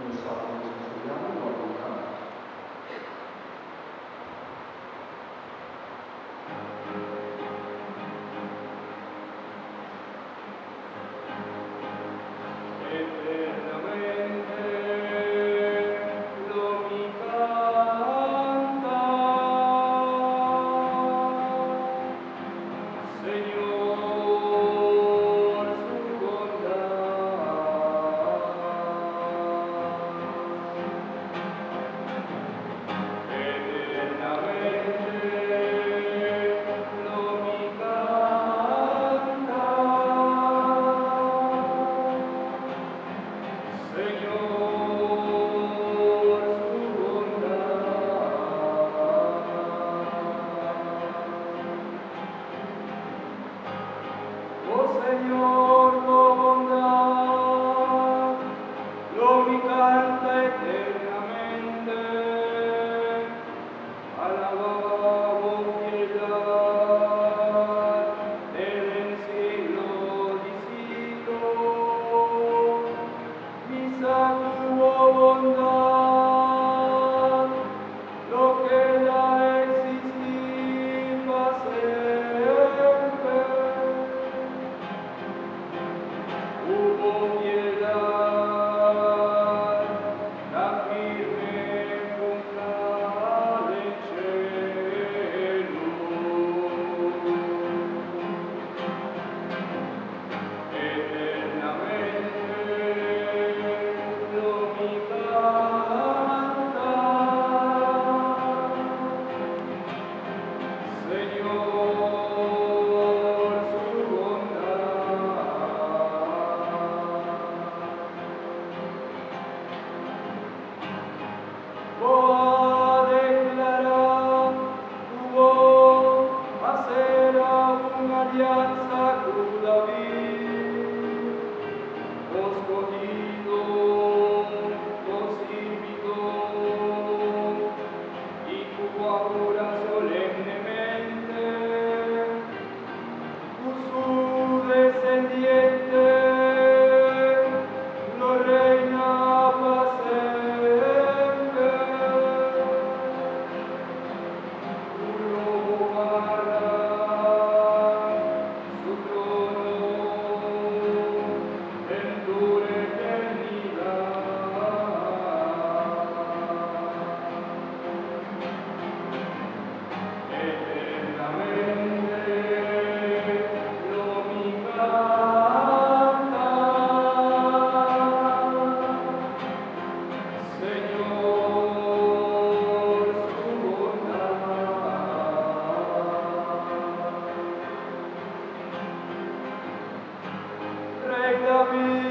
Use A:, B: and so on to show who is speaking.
A: Lo salmo que estudiamo lo abbiamo.
B: Señor, tu bondad, lo mi canta eternamente. Alabamos piedad, del siglo di siglo. Misa tu bondad, lo que da existir para siempre. Hubo piedad, la firme funda del cielo. Eternamente lo mi canta, Señor, su bondad. Voy a declarar tu voz, hacer una alianza con David, escogido, los invitó, y tu ahora solemnemente, su descendiente, lo reina para siempre. Tú lo guardas, su trono en tu eternidad. Eternamente lo mi canta, Señor, su bondad. Rey David,